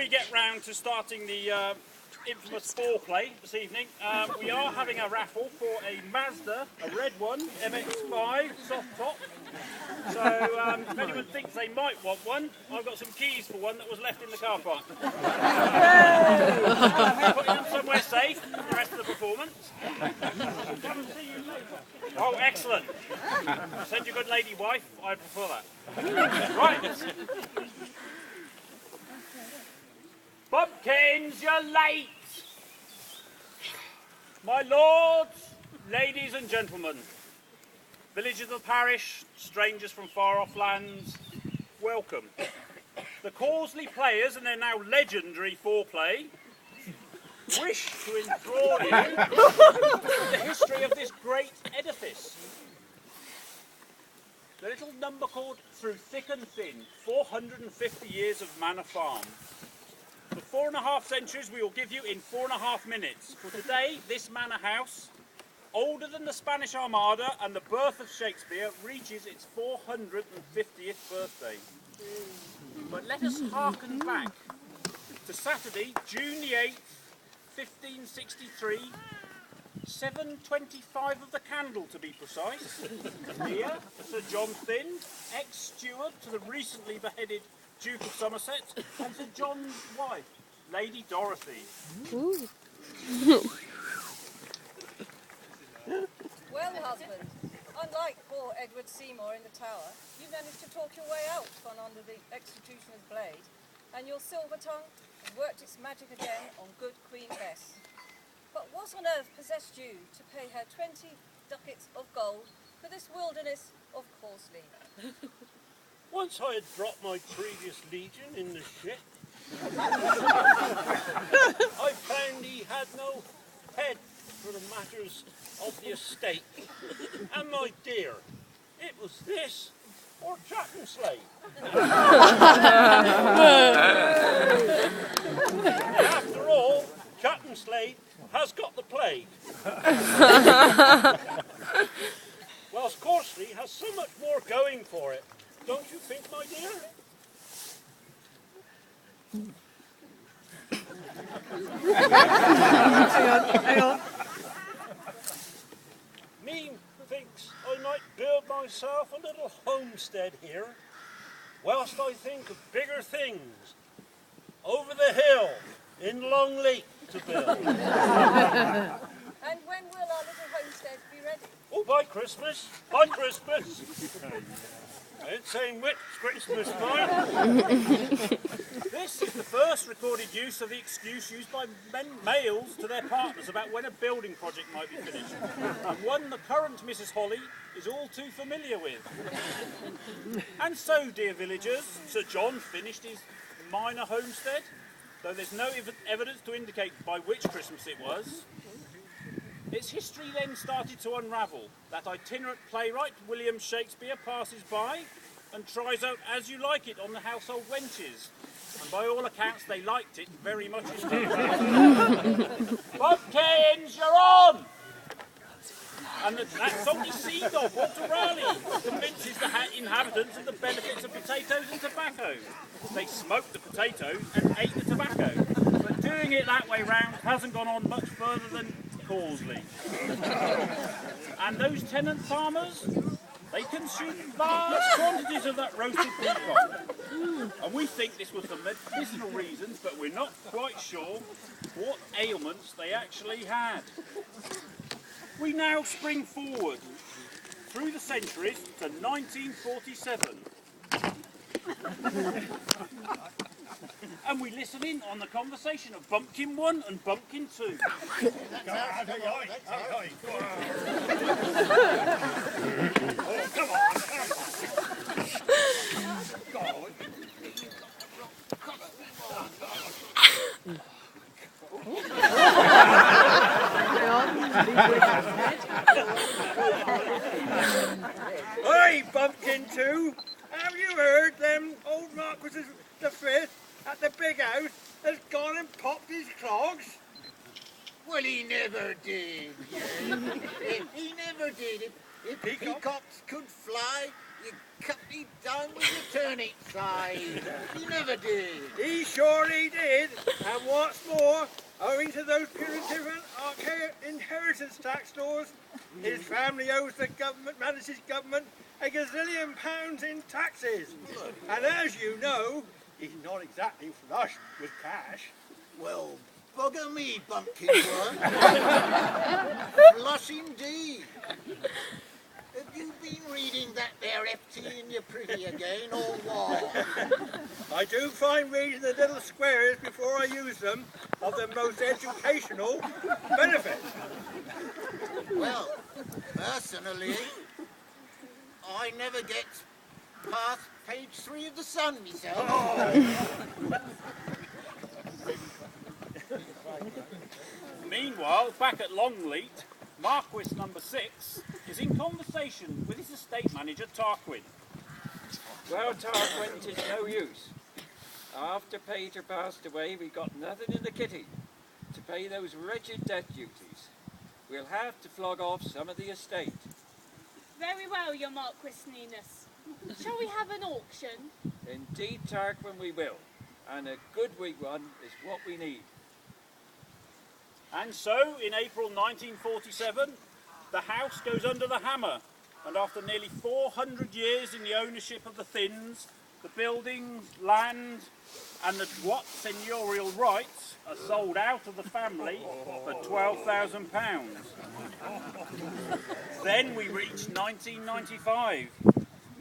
we get round to starting the infamous foreplay this evening, we are having a raffle for a Mazda, a red one, MX-5 soft top. So if anyone thinks they might want one, I've got some keys for one that was left in the car park. Putting them somewhere safe for the rest of the performance. Come and see you later. Oh, excellent. Send your good lady wife, I prefer that. Right. Bumpkins, you're late! My lords, ladies and gentlemen, villagers of the parish, strangers from far off lands, welcome. The Corsley players and their now legendary foreplay wish to enthrall you with the history of this great edifice. The little number called Through Thick and Thin, 450 years of manor farm. For 4.5 centuries we will give you in 4.5 minutes. For today, this manor house, older than the Spanish Armada and the birth of Shakespeare, reaches its 450th birthday. But let us hearken back to Saturday, June the 8th, 1563, 7:25 of the candle to be precise. Here, Sir John Thynne, ex-steward to the recently beheaded Duke of Somerset, and Sir John's wife, Lady Dorothy. Well, husband, unlike poor Edward Seymour in the Tower, you managed to talk your way out from under the executioner's blade, and your silver tongue has worked its magic again on good Queen Bess. But what on earth possessed you to pay her 20 ducats of gold for this wilderness of Corsley? Once I had dropped my previous legion in the ship, I found he had no head for the matters of the estate. And my dear, it was this or Chatham Slade. After all, Chatham Slade has got the plague. Whilst Corsley has so much more going for it. Don't you think, my dear? Hang on. Methinks I might build myself a little homestead here, whilst I think of bigger things over the hill in Long Lake to build. And when will our little homestead be ready? Oh, by Christmas! By Christmas! I ain't saying which Christmas time. This is the first recorded use of the excuse used by males to their partners about when a building project might be finished, and one the current Mrs. Holly is all too familiar with. And so, dear villagers, Sir John finished his minor homestead, though there's no evidence to indicate by which Christmas it was. Its history then started to unravel. That itinerant playwright, William Shakespeare, passes by and tries out As You Like It on the household wenches. And by all accounts, they liked it very much indeed. Bumpkins, you're on! And that salty sea dog Walter Raleigh convinces the inhabitants of the benefits of potatoes and tobacco. They smoked the potatoes and ate the tobacco. But doing it that way round hasn't gone on much further than Corsley. And those tenant farmers, they consume large quantities of that roasted peacock. And we think this was for medicinal reasons, but we're not quite sure what ailments they actually had. We now spring forward through the centuries to 1947. And we listen in on the conversation of Bumpkin 1 and Bumpkin 2. Oh, come on. Oi, Bumpkin 2, have you heard them old Marquis the Fifth at the big house has gone and popped his clogs? Well, he never did. He never did. If peacocks could fly, You cut me down with your turnip side. You never did. He surely did, and what's more, owing to those punitive and archaic inheritance tax laws, his family owes the government, manages government, a gazillion pounds in taxes. And as you know, he's not exactly flush with cash. Well, bugger me, bumpkin one. Flush indeed. Have you been reading that there FT in your privy again, or what? I do find reading the little squares before I use them of the most educational benefit. Well, personally, I never get past page 3 of the Sun myself. Meanwhile, back at Longleat, Marquis number 6 is in conversation with his estate manager Tarquin. Well, Tarquin, 'tis no use. After Peter passed away, we got nothing in the kitty to pay those wretched death duties. We'll have to flog off some of the estate. Very well, your Marquisness. Shall we have an auction? Indeed, Tarquin, we will. And a good weak one is what we need. And so, in April 1947, the house goes under the hammer, and after nearly 400 years in the ownership of the Thynnes, the buildings, land and the Dwight seigneurial rights are sold out of the family for £12,000. Then we reach 1995.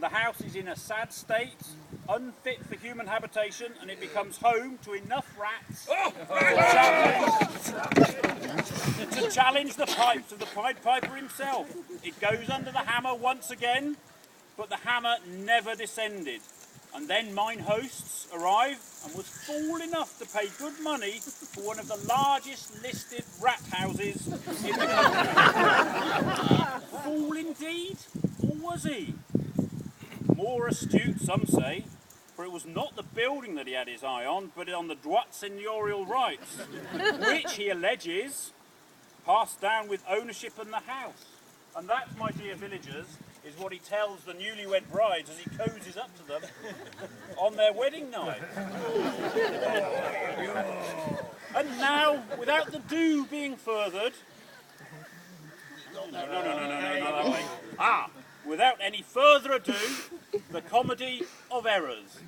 The house is in a sad state, unfit for human habitation, and it becomes home to enough rats to challenge the pipes of the Pied Piper himself. It goes under the hammer once again, but the hammer never descended. And then mine hosts arrive and was fool enough to pay good money for one of the largest listed rat houses in the country. Fool indeed, or was he? More astute, some say, for it was not the building that he had his eye on, but on the Dwight seigneurial rights, which he alleges passed down with ownership in the house. And that, my dear villagers, is what he tells the newlywed brides as he cozies up to them on their wedding night. And now, without the do being furthered... No, that way. Without any further ado, the comedy of errors.